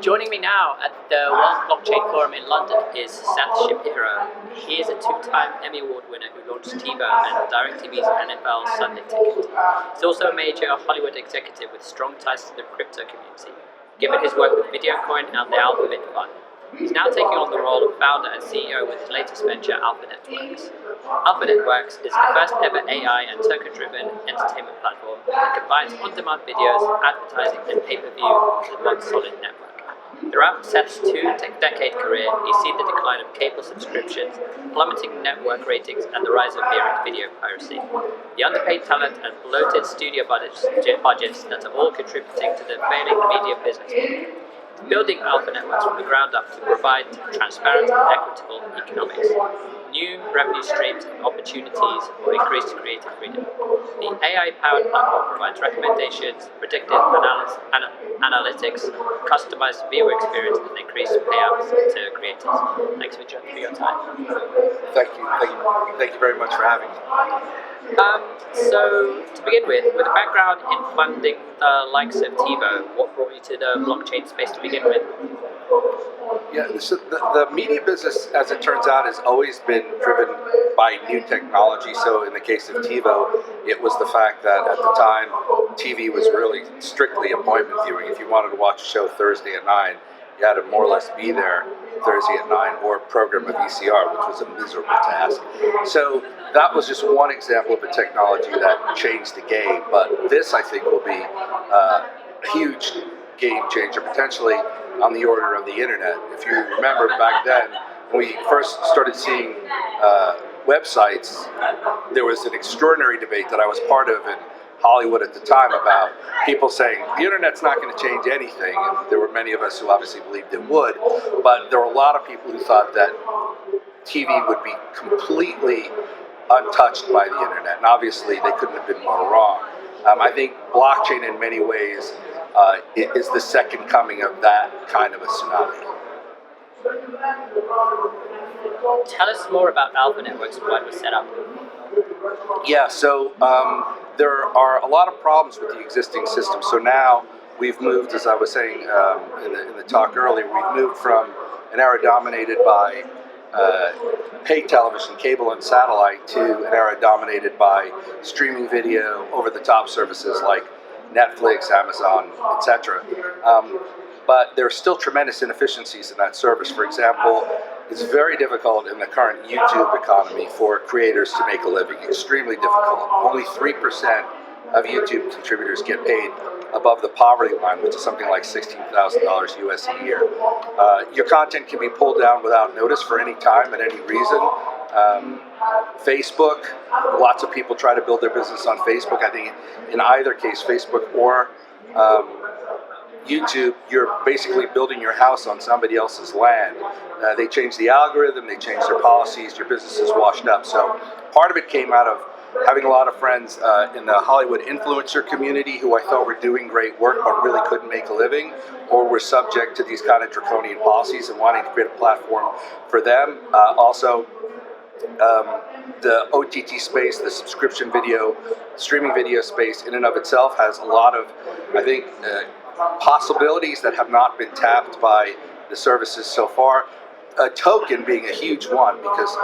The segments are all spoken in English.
Joining me now at the World Blockchain Forum in London is Seth Shapiro. He is a two-time Emmy-Award winner who launched TiVo and DirecTV's NFL Sunday Ticket. He's also a major Hollywood executive with strong ties to the crypto community, given his work with VideoCoin and the AlphaNetworks Fund. He's now taking on the role of founder and CEO with his latest venture, AlphaNetworks. AlphaNetworks is the first ever AI and token-driven entertainment platform that combines on-demand videos, advertising, and pay-per-view into one solid network. Throughout Seth's two-decade career, he's seen the decline of cable subscriptions, plummeting network ratings, and the rise of video piracy. The underpaid talent and bloated studio budgets that are all contributing to the failing media business model. Building AlphaNetworks from the ground up to provide transparent and equitable economics, new revenue streams and opportunities for increased creative freedom. The AI-powered platform provides recommendations, predictive analytics, customized viewer experience, and increased payouts to creators. Thanks for your time. Thank you very much for having me. So, to begin with a background in funding the likes of TiVo, what brought you to the blockchain space to begin with? Yeah, so the media business, as it turns out, has always been driven by new technology. So in the case of TiVo, it was the fact that at the time, TV was really strictly appointment viewing. If you wanted to watch a show Thursday at 9, you had to more or less be there Thursday at 9 or program a VCR, which was a miserable task. So that was just one example of a technology that changed the game. But this, I think, will be a huge game changer, potentially on the order of the internet. If you remember back then, when we first started seeing websites, there was an extraordinary debate that I was part of in Hollywood at the time about people saying the internet's not going to change anything, and there were many of us who obviously believed it would, but there were a lot of people who thought that TV would be completely untouched by the internet, and obviously they couldn't have been more wrong. I think blockchain in many ways is the second coming of that kind of a tsunami. Tell us more about AlphaNetworks and why it was set up. Yeah, so there are a lot of problems with the existing system. So now we've moved, as I was saying in the talk earlier, we've moved from an era dominated by pay television, cable and satellite, to an era dominated by streaming video, over-the-top services like Netflix, Amazon, etc. But there are still tremendous inefficiencies in that service. For example, it's very difficult in the current YouTube economy for creators to make a living, extremely difficult. Only 3% of YouTube contributors get paid above the poverty line, which is something like $16,000 US a year. Your content can be pulled down without notice for any time, at any reason. Facebook, lots of people try to build their business on Facebook. I think in either case, Facebook or YouTube, you're basically building your house on somebody else's land. They change the algorithm, they change their policies, your business is washed up. So part of it came out of having a lot of friends in the Hollywood influencer community who I thought were doing great work but really couldn't make a living, or were subject to these kind of draconian policies, and wanting to create a platform for them. Also, the OTT space, the subscription video, streaming video space in and of itself has a lot of, I think, possibilities that have not been tapped by the services so far. A token being a huge one, because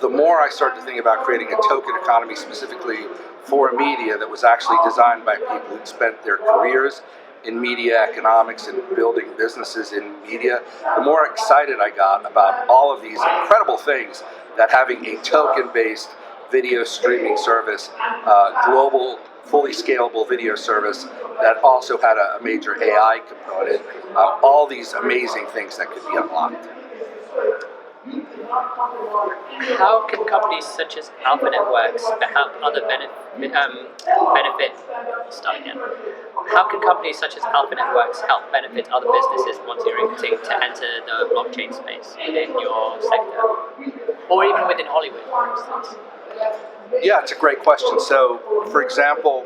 the more I started to think about creating a token economy specifically for media that was actually designed by people who'd spent their careers in media economics and building businesses in media, the more excited I got about all of these incredible things that having a token-based video streaming service, global, fully scalable video service that also had a major AI component, all these amazing things that could be unlocked. How can companies such as AlphaNetworks help other How can companies such as AlphaNetworks help benefit other businesses wanting to enter the blockchain space within your sector, or even within Hollywood, for instance? Yeah, it's a great question. So, for example,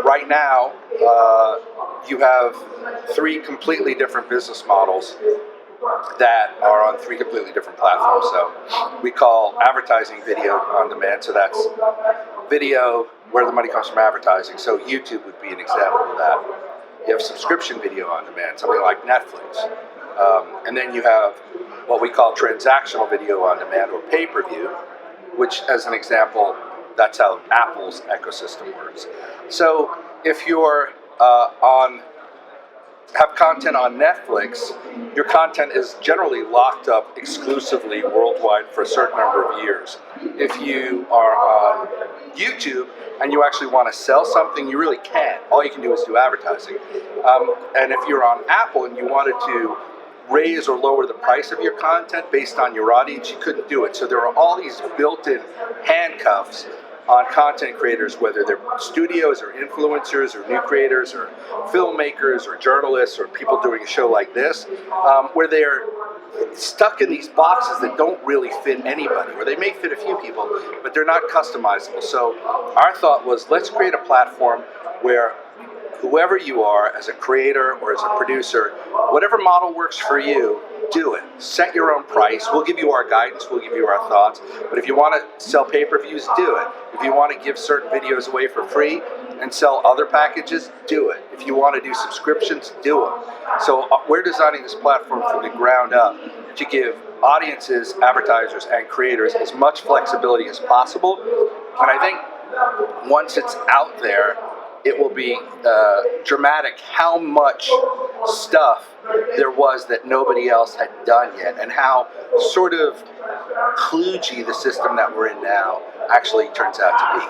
right now you have three completely different business models that are on three completely different platforms. So we call advertising video on demand. So that's video where the money comes from advertising. So YouTube would be an example of that. You have subscription video on demand, something like Netflix. And then you have what we call transactional video on demand, or pay-per-view, which, as an example, that's how Apple's ecosystem works. So if you're have content on Netflix, your content is generally locked up exclusively worldwide for a certain number of years. If you are on YouTube and you actually want to sell something, you really can't. All you can do is do advertising. And if you're on Apple and you wanted to raise or lower the price of your content based on your audience, you couldn't do it. So there are all these built-in handcuffs on content creators, whether they're studios or influencers or new creators or filmmakers or journalists or people doing a show like this, where they're stuck in these boxes that don't really fit anybody, or they may fit a few people, but they're not customizable. So our thought was, let's create a platform where whoever you are, as a creator or as a producer, whatever model works for you, do it. Set your own price. We'll give you our guidance. We'll give you our thoughts. But if you want to sell pay-per-views, do it. If you want to give certain videos away for free and sell other packages, do it. If you want to do subscriptions, do them. So we're designing this platform from the ground up to give audiences, advertisers, and creators as much flexibility as possible. And I think once it's out there, it will be dramatic how much stuff there was that nobody else had done yet, and how sort of kludgy the system that we're in now actually turns out to be.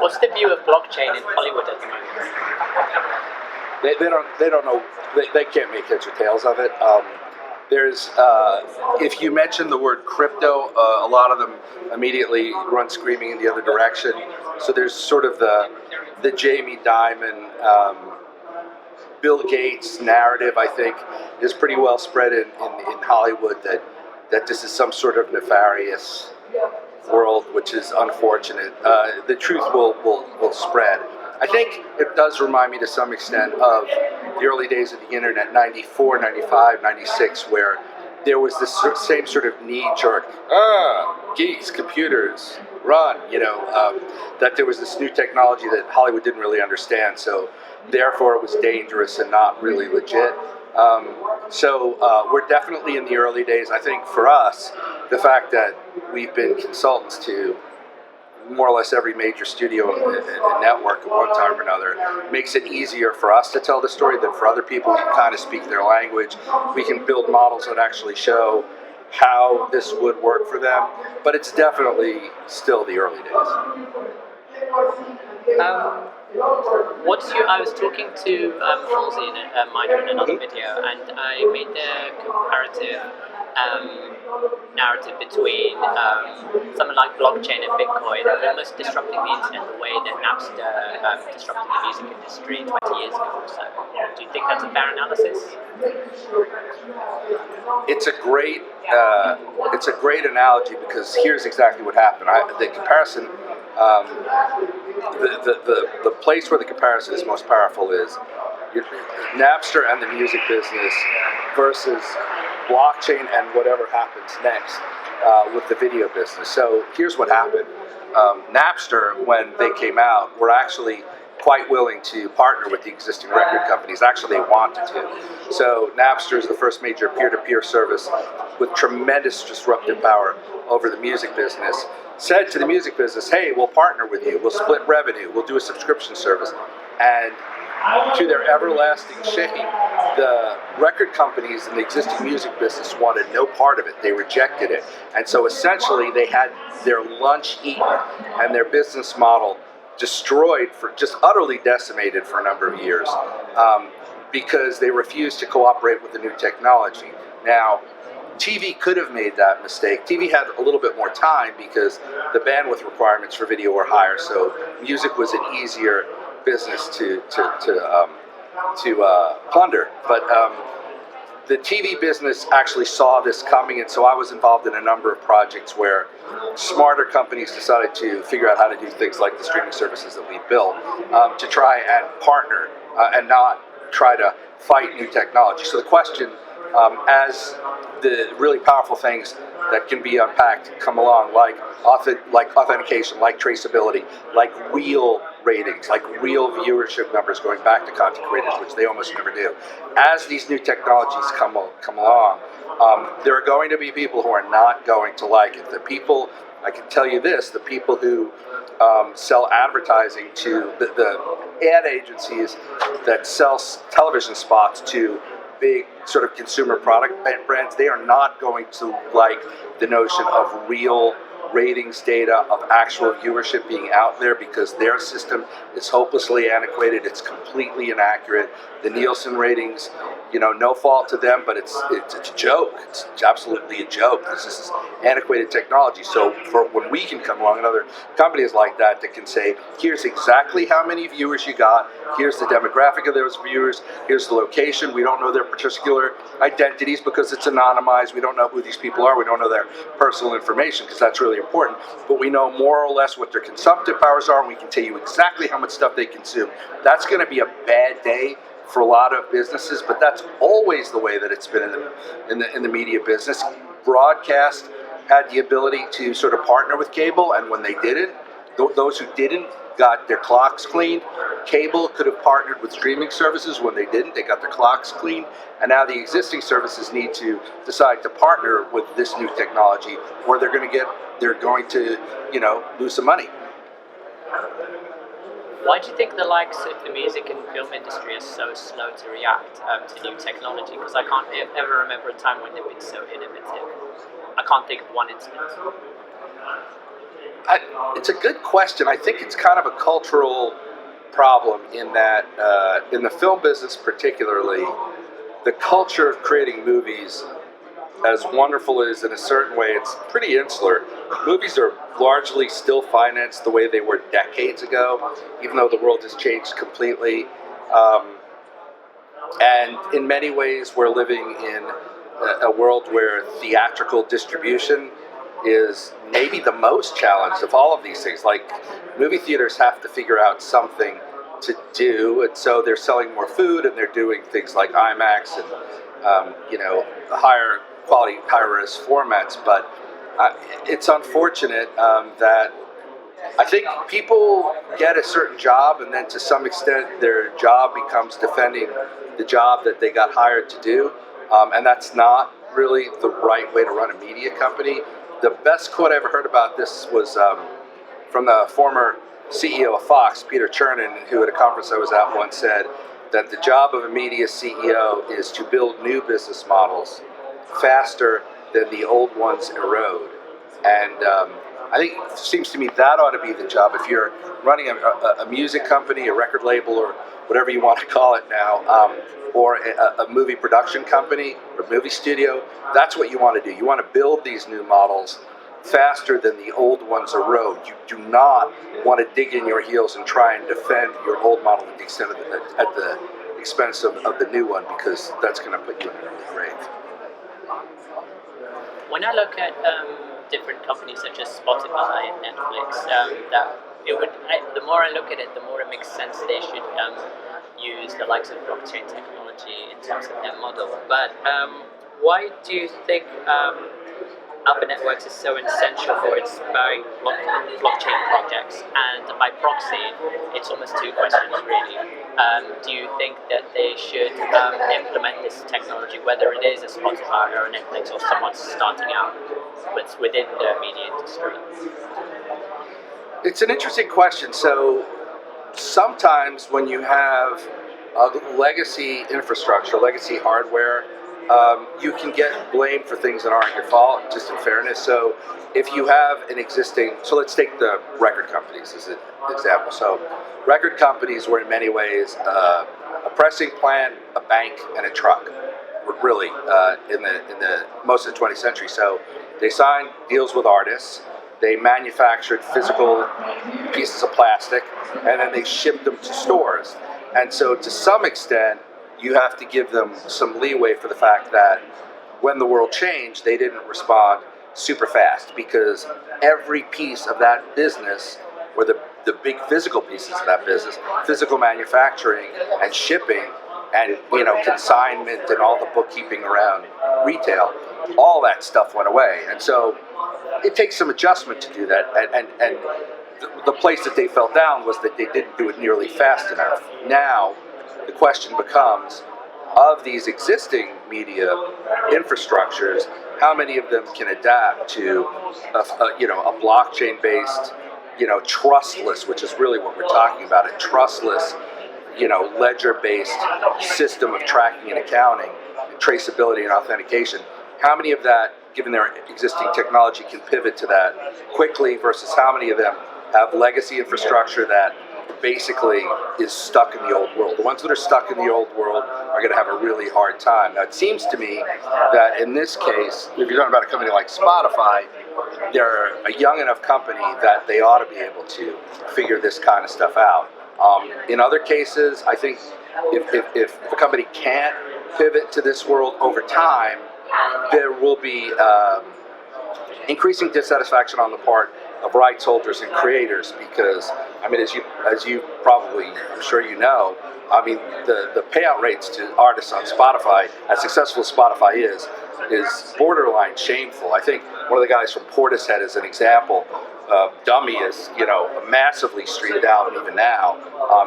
What's the view of blockchain in Hollywood at the moment? They don't know. They can't make heads or tails of it. There's, if you mention the word crypto, a lot of them immediately run screaming in the other direction. So there's sort of the Jamie Dimon, Bill Gates narrative, I think, is pretty well spread in Hollywood that this is some sort of nefarious world, which is unfortunate. The truth will spread. I think it does remind me to some extent of the early days of the internet, 94, 95, 96, where there was this same sort of knee-jerk, geeks, computers, run, that there was this new technology that Hollywood didn't really understand, so therefore it was dangerous and not really legit. So we're definitely in the early days. I think for us, the fact that we've been consultants to more or less every major studio and network at one time or another makes it easier for us to tell the story than for other people. We can kind of speak their language. We can build models that actually show how this would work for them, but it's definitely still the early days. I was talking to Halsey in a minor in another video, and I made the comparative narrative between something like blockchain and Bitcoin almost disrupting the internet the way that Napster disrupted the music industry 20 years ago or so. Do you think that's a fair analysis? It's a great analogy, because here's exactly what happened. The comparison, the place where the comparison is most powerful is Napster and the music business versus blockchain and whatever happens next with the video business. So here's what happened. Napster, when they came out, were actually quite willing to partner with the existing record companies. Actually, they wanted to. So Napster is the first major peer-to-peer service with tremendous disruptive power over the music business. Said to the music business, hey, we'll partner with you. We'll split revenue. We'll do a subscription service. And to their everlasting shame, the record companies in the existing music business wanted no part of it. They rejected it. And so essentially they had their lunch eaten and their business model destroyed, for just utterly decimated for a number of years, because they refused to cooperate with the new technology. Now, TV could have made that mistake. TV had a little bit more time because the bandwidth requirements for video were higher, so music was an easier business to plunder. But the TV business actually saw this coming, and so I was involved in a number of projects where smarter companies decided to figure out how to do things like the streaming services that we built, to try and partner and not try to fight new technology. So the question, as the really powerful things that can be unpacked come along, like authentication, like traceability, like real ratings, like real viewership numbers going back to content creators, which they almost never do. As these new technologies come along, there are going to be people who are not going to like it. The people, I can tell you this, the people who sell advertising to the ad agencies that sell television spots to big sort of consumer product brands, they are not going to like the notion of real ratings data, of actual viewership being out there, because their system is hopelessly antiquated. It's completely inaccurate. The Nielsen ratings, no fault to them, but it's a joke. It's absolutely a joke. This is antiquated technology. So for when we can come along, and other companies like that can say, here's exactly how many viewers you got, here's the demographic of those viewers, here's the location. We don't know their particular identities because it's anonymized. We don't know who these people are. We don't know their personal information, because that's really important. But we know more or less what their consumptive powers are, and we can tell you exactly how much stuff they consume. That's going to be a bad day for a lot of businesses, but that's always the way that it's been in the media business. Broadcast had the ability to sort of partner with cable, and when they didn't, those who didn't got their clocks cleaned. Cable could have partnered with streaming services. When they didn't, they got their clocks cleaned. And now the existing services need to decide to partner with this new technology, or they're going to lose some money. Why do you think the likes of the music and film industry are so slow to react to new technology? Because I can't ever remember a time when they've been so innovative. I can't think of one instance. It's a good question. I think it's kind of a cultural problem in that, in the film business particularly, the culture of creating movies, as wonderful as in a certain way, it's pretty insular. Movies are largely still financed the way they were decades ago, even though the world has changed completely. And in many ways, we're living in a world where theatrical distribution is maybe the most challenged of all of these things. Like, movie theaters have to figure out something to do, and so they're selling more food, and they're doing things like IMAX and higher quality, high-res formats. But it's unfortunate that I think people get a certain job, and then to some extent their job becomes defending the job that they got hired to do, and that's not really the right way to run a media company. The best quote I ever heard about this was from the former CEO of Fox, Peter Chernin, who at a conference I was at once said that the job of a media CEO is to build new business models faster than the old ones erode. And I think it seems to me that ought to be the job. If you're running a music company, a record label, or whatever you want to call it now, or a movie production company or movie studio, that's what you want to do. You want to build these new models faster than the old ones erode. You do not want to dig in your heels and try and defend your old model at the expense of the new one, because that's going to put you in an early grave. When I look at different companies such as Spotify and Netflix, the more I look at it, the more it makes sense they should use the likes of blockchain technology in terms of their model. But why do you think AlphaNetworks is so essential for inspiring blockchain projects? And by proxy, it's almost two questions really. Do you think that they should implement this technology, whether it is a Spotify or a Netflix or someone starting out within the media industry? It's an interesting question. So sometimes when you have a legacy infrastructure, legacy hardware, you can get blamed for things that aren't your fault, just in fairness. So if you have an existing, so let's take the record companies as an example. So record companies were in many ways a pressing plant, a bank, and a truck, really, in the most of the 20th century. So they signed deals with artists, they manufactured physical pieces of plastic, and then they shipped them to stores. And so to some extent, you have to give them some leeway for the fact that when the world changed, they didn't respond super fast, because every piece of that business, or the big physical pieces of that business, physical manufacturing and shipping and consignment and all the bookkeeping around retail, all that stuff went away. And so it takes some adjustment to do that. And the place that they fell down was that they didn't do it nearly fast enough. Now, the question becomes, of these existing media infrastructures, how many of them can adapt to a blockchain-based, trustless, which is really what we're talking about, a trustless, ledger-based system of tracking and accounting, and traceability and authentication. How many of that, given their existing technology, can pivot to that quickly versus how many of them have legacy infrastructure that basically is stuck in the old world? The ones that are stuck in the old world are going to have a really hard time. Now, it seems to me that in this case, if you're talking about a company like Spotify, they're a young enough company that they ought to be able to figure this kind of stuff out. In other cases, I think if a company can't pivot to this world over time, there will be increasing dissatisfaction on the part of rights holders and creators, because as you probably, I'm sure you know, the payout rates to artists on Spotify, as successful as Spotify is borderline shameful. I think one of the guys from Portishead is an example. Dummy is massively streamed out even now,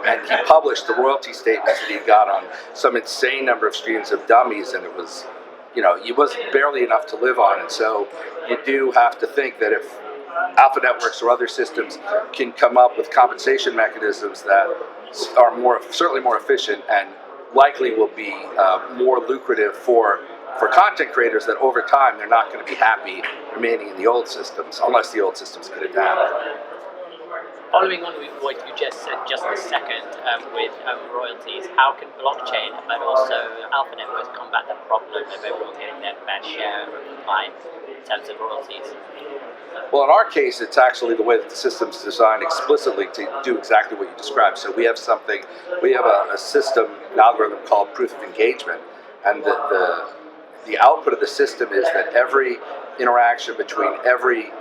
and he published the royalty statements that he got on some insane number of streams of Dummies, and it was barely enough to live on. And so you do have to think that if AlphaNetworks or other systems can come up with compensation mechanisms that are certainly more efficient and likely will be more lucrative for content creators, that over time they're not going to be happy remaining in the old systems unless the old systems can adapt. Following on with what you just said just a second with royalties, how can blockchain but also AlphaNetworks combat the problem of everyone getting their fair share of the pie in terms of royalties? Well, in our case, it's actually the way that the system's designed explicitly to do exactly what you described. So we have a system, an algorithm called proof of engagement, and the output of the system is that every interaction between every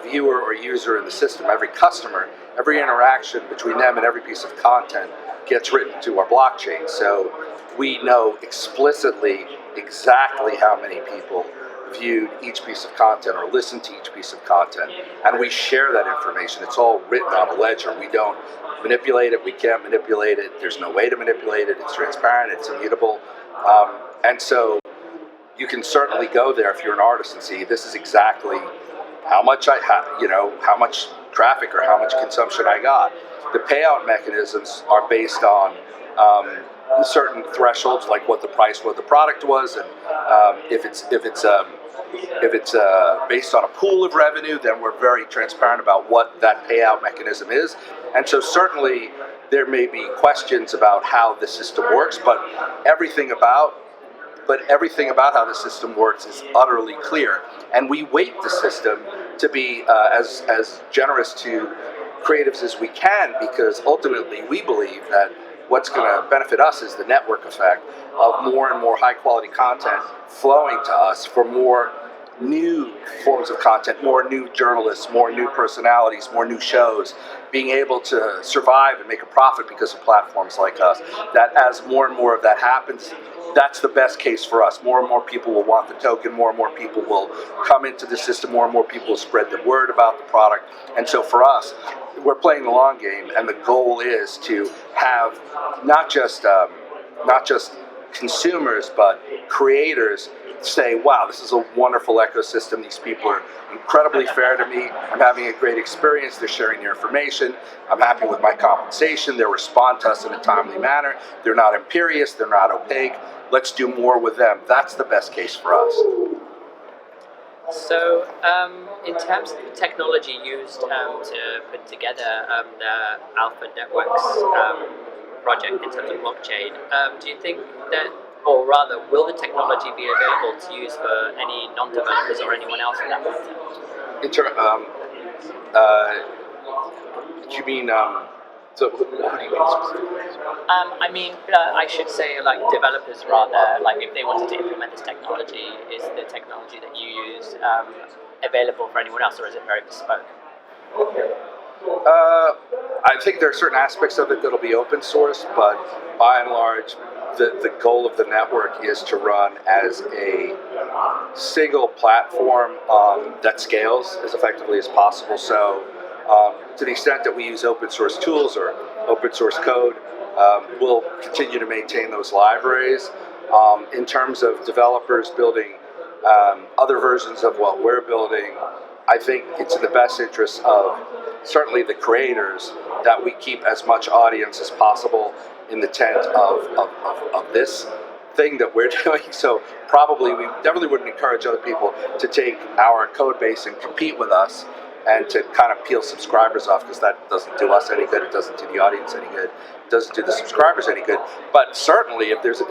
viewer or user in the system, every customer, every interaction between them and every piece of content gets written to our blockchain. So we know explicitly exactly how many people viewed each piece of content or listened to each piece of content, and we share that information. It's all written on a ledger. We don't manipulate it. We can't manipulate it. There's no way to manipulate it. It's transparent. It's immutable. And so you can certainly go there if you're an artist and see, this is exactly how much how much traffic or how much consumption I got. The payout mechanisms are based on certain thresholds, like what the price of the product was, and if it's based on a pool of revenue, then we're very transparent about what that payout mechanism is. And so certainly there may be questions about how the system works, but everything about how the system works is utterly clear. And we weight the system to be as generous to creatives as we can, because ultimately we believe that what's going to benefit us is the network effect of more and more high quality content flowing to us for more new forms of content, more new journalists, more new personalities, more new shows, being able to survive and make a profit because of platforms like us. That as more and more of that happens, that's the best case for us. More and more people will want the token, more and more people will come into the system, more and more people will spread the word about the product. And so for us, we're playing the long game, and the goal is to have not just consumers, but creators say, wow, this is a wonderful ecosystem. These people are incredibly fair to me. I'm having a great experience. They're sharing their information. I'm happy with my compensation. They respond to us in a timely manner. They're not imperious. They're not opaque. Let's do more with them. That's the best case for us. So, in terms of the technology used to put together the AlphaNetworks project in terms of blockchain, do you think that, or rather, will the technology be available to use for any non-developers or anyone else in that matter? Do you mean? So, what do you mean specifically? I mean, I should say, like, developers rather. Like, if they wanted to implement this technology, is the technology that you use available for anyone else, or is it very bespoke? I think there are certain aspects of it that'll be open source, but by and large, the goal of the network is to run as a single platform that scales as effectively as possible. So To the extent that we use open source tools or open source code, we'll continue to maintain those libraries. In terms of developers building other versions of what we're building, I think it's in the best interest of certainly the creators that we keep as much audience as possible in the tent of this thing that we're doing. So probably we definitely wouldn't encourage other people to take our code base and compete with us and to kind of peel subscribers off, because that doesn't do us any good, it doesn't do the audience any good, it doesn't do the subscribers any good. But certainly if there is a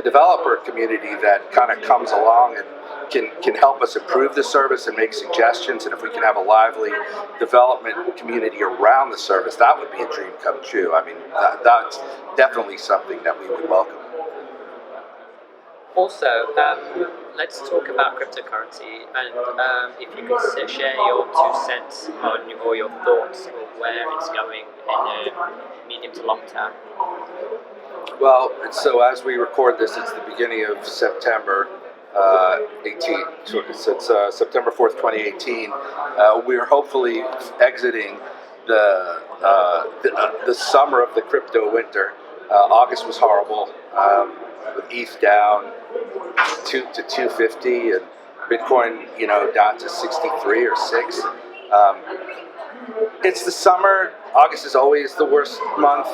developer community that kind of comes along and can help us improve the service and make suggestions, and if we can have a lively development community around the service, that would be a dream come true. I mean, that's definitely something that we would welcome. Also, let's talk about cryptocurrency, and if you could share your 2 cents on or your thoughts on where it's going in the medium to long term. Well, so as we record this, it's the beginning of September 18. So it's September 4th, 2018. We're hopefully exiting the summer of the crypto winter. August was horrible, with ETH down to 250 and Bitcoin, down to 63 or 6. It's the summer. August is always the worst month.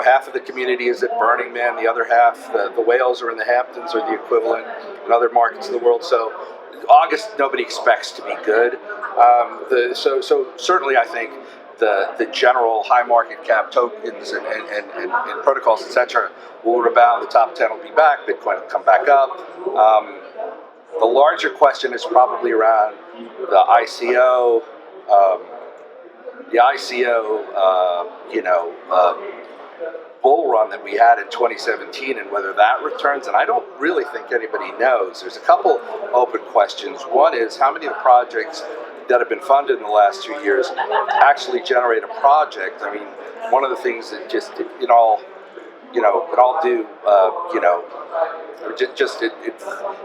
Half of the community is at Burning Man, the other half, the whales are in the Hamptons or the equivalent in other markets of the world. So August, nobody expects to be good. So certainly I think the general high market cap tokens and protocols, etc., will rebound. The top 10 will be back. Bitcoin will come back up. The larger question is probably around the ICO. Bull run that we had in 2017 and whether that returns, and I don't really think anybody knows. There's a couple open questions. One is, how many of the projects that have been funded in the last 2 years actually generate a project? I mean, one of the things that just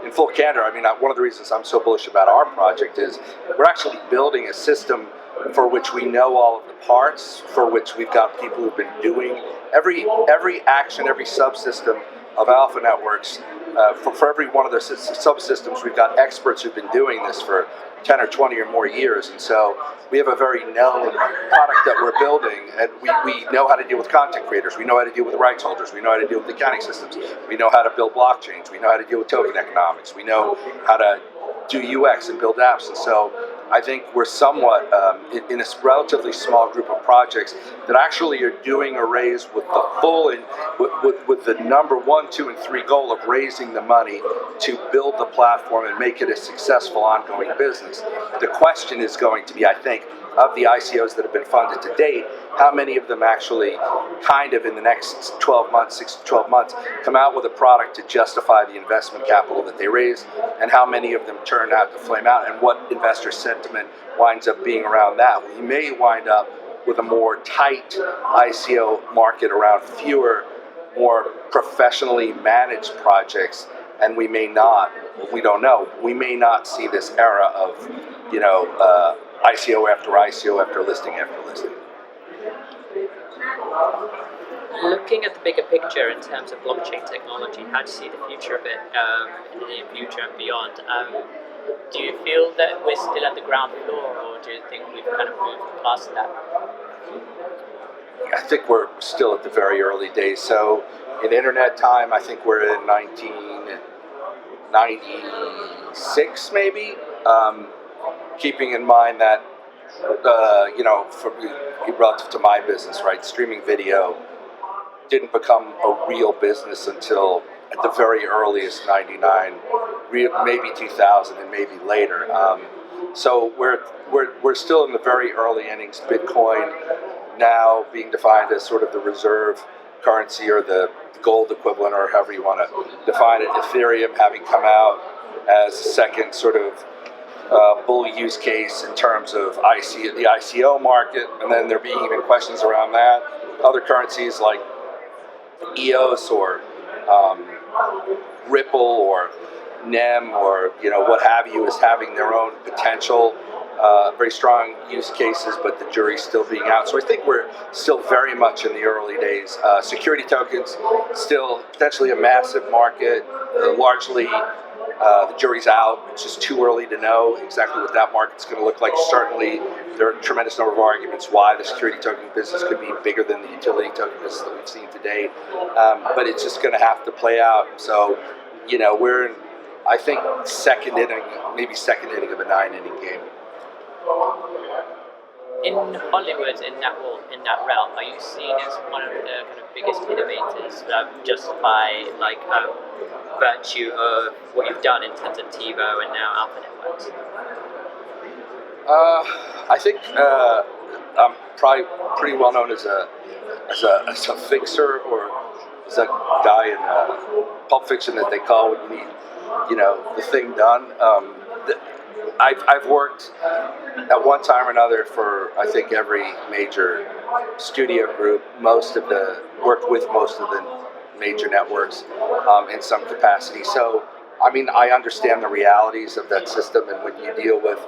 in full candor, I mean, one of the reasons I'm so bullish about our project is we're actually building a system for which we know all of the parts, for which we've got people who've been doing every action, every subsystem of AlphaNetworks. For every one of the subsystems, we've got experts who've been doing this for 10 or 20 or more years. And so we have a very known product that we're building, and we know how to deal with content creators. We know how to deal with rights holders. We know how to deal with accounting systems. We know how to build blockchains. We know how to deal with token economics. We know how to do UX and build apps. And so I think we're somewhat in a relatively small group of projects that actually are doing arrays with the full and with the number 1, 2, and 3 goal of raising the money to build the platform and make it a successful ongoing business. The question is going to be, I think, of the ICOs that have been funded to date, how many of them actually kind of in the next 12 months, 6 to 12 months, come out with a product to justify the investment capital that they raise, and how many of them turn out to flame out, and what investor sentiment winds up being around that. We may wind up with a more tight ICO market around fewer, more professionally managed projects, and we may not, we don't know, we may not see this era of, ICO after ICO after listing after listing. Looking at the bigger picture in terms of blockchain technology, how do you see the future of it in the near future and beyond? Do you feel that we're still at the ground floor, or do you think we've kind of moved past that? I think we're still at the very early days. So in internet time, I think we're in 1996 maybe. Keeping in mind that, relative to my business, right, streaming video didn't become a real business until at the very earliest 99, maybe 2000, and maybe later. So we're still in the very early innings. Bitcoin now being defined as sort of the reserve currency or the gold equivalent, or however you want to define it. Ethereum having come out as a second sort of bull use case in terms of the ICO market, and then there being even questions around that. Other currencies like EOS or Ripple or NEM or what have you is having their own potential. very strong use cases, but the jury's still being out. So I think we're still very much in the early days. Security tokens, still potentially a massive market, largely the jury's out. It's just too early to know exactly what that market's going to look like. Certainly, there are a tremendous number of arguments why the security token business could be bigger than the utility token business that we've seen to date. But it's just going to have to play out. So, we're in, I think, second inning of a 9-inning game. In Hollywood, in that realm, are you seen as one of the kind of biggest innovators just by virtue of what you've done in terms of TiVo and now AlphaNetworks? I think I'm probably pretty well known as a fixer, or as a guy in Pulp Fiction that they call when you need, the thing done. I've worked at one time or another for, I think, every major studio group, worked with most of the major networks in some capacity. So, I understand the realities of that system, and when you deal with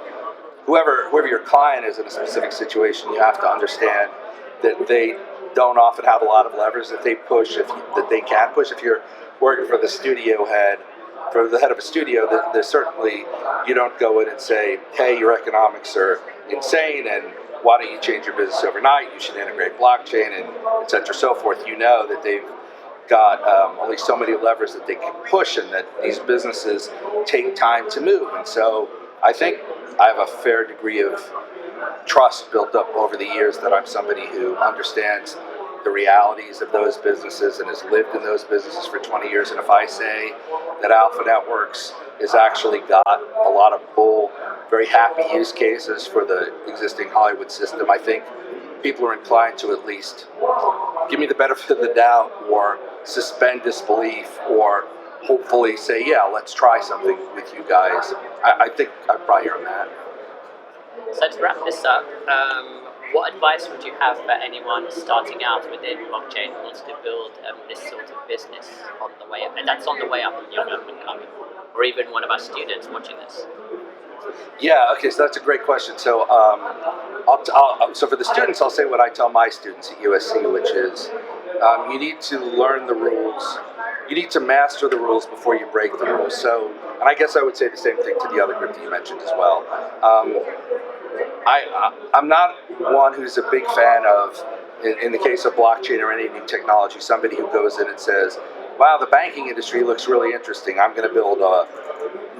whoever your client is in a specific situation, you have to understand that they don't often have a lot of levers that they push, that they can push. If you're working for the studio head, for the head of a studio, there's certainly, you don't go in and say, hey, your economics are insane, and why don't you change your business overnight? You should integrate blockchain, and et cetera, so forth. You know that they've got only so many levers that they can push, and that these businesses take time to move. And so I think I have a fair degree of trust built up over the years that I'm somebody who understands the realities of those businesses and has lived in those businesses for 20 years. And if I say that AlphaNetworks has actually got a lot of very happy use cases for the existing Hollywood system, I think people are inclined to at least give me the benefit of the doubt, or suspend disbelief, or hopefully say, yeah, let's try something with you guys. I think I'd probably earn that. So to wrap this up, what advice would you have for anyone starting out within blockchain who wants to build this sort of business on the way up, and that's on the way up, young up and coming, or even one of our students watching this? Yeah, okay, so that's a great question. So, so for the students, I'll say what I tell my students at USC, which is you need to learn the rules. You need to master the rules before you break the rules. So, and I guess I would say the same thing to the other group that you mentioned as well. I'm not one who's a big fan of, in the case of blockchain or any new technology, somebody who goes in and says, wow, the banking industry looks really interesting. I'm going to build a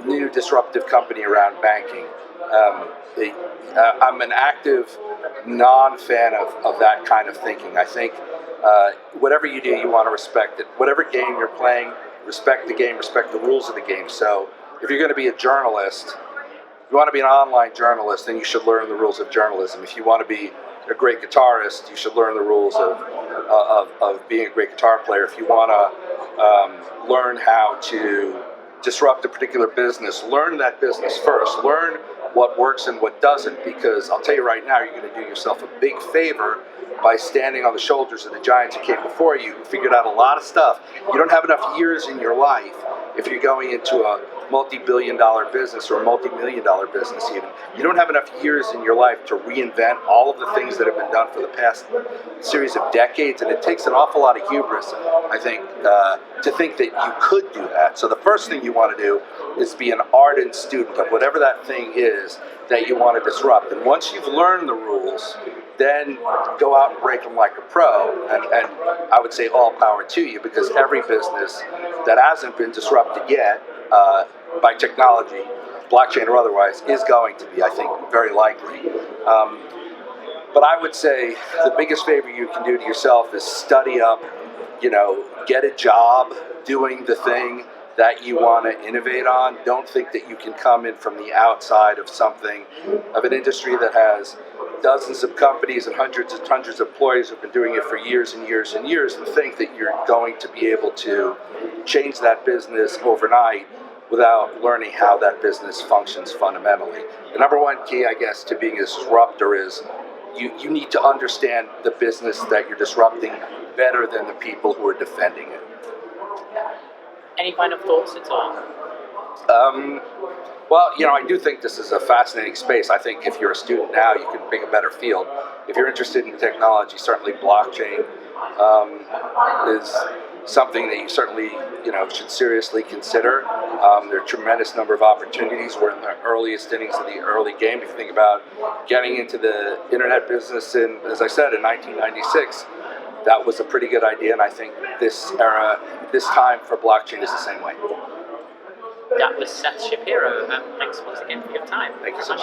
new disruptive company around banking. I'm an active non-fan of that kind of thinking. I think whatever you do, you want to respect it. Whatever game you're playing, respect the game, respect the rules of the game. So if you're going to be a journalist, if you want to be an online journalist, then you should learn the rules of journalism. If you want to be a great guitarist, you should learn the rules of being a great guitar player. If you want to learn how to disrupt a particular business, learn that business first. Learn what works and what doesn't, because I'll tell you right now, you're going to do yourself a big favor by standing on the shoulders of the giants who came before you, who figured out a lot of stuff. You don't have enough years in your life, if you're going into a multi-billion-dollar business or a multi-million-dollar business even, you don't have enough years in your life to reinvent all of the things that have been done for the past series of decades, and it takes an awful lot of hubris, I think, to think that you could do that. So the first thing you want to do is be an ardent student of whatever that thing is that you want to disrupt. And once you've learned the rules, then go out and break them like a pro, and I would say all power to you, because every business that hasn't been disrupted yet by technology, blockchain or otherwise, is going to be, I think, very likely. But I would say the biggest favor you can do to yourself is study up, get a job doing the thing that you want to innovate on. Don't think that you can come in from the outside of something, of an industry that has dozens of companies and hundreds of employees who've been doing it for years and years and years, and think that you're going to be able to change that business overnight without learning how that business functions fundamentally. The number one key, I guess, to being a disruptor is you need to understand the business that you're disrupting better than the people who are defending it. Any final thoughts at all? Well, I do think this is a fascinating space. I think if you're a student now, you can pick a better field. If you're interested in technology, certainly blockchain is something that you certainly should seriously consider. There are a tremendous number of opportunities. We're in the earliest innings of the early game. If you think about getting into the internet business as I said, in 1996, that was a pretty good idea, and I think this time for blockchain is the same way. That was Seth Shapiro. Thanks once again for your time. Thank you so much.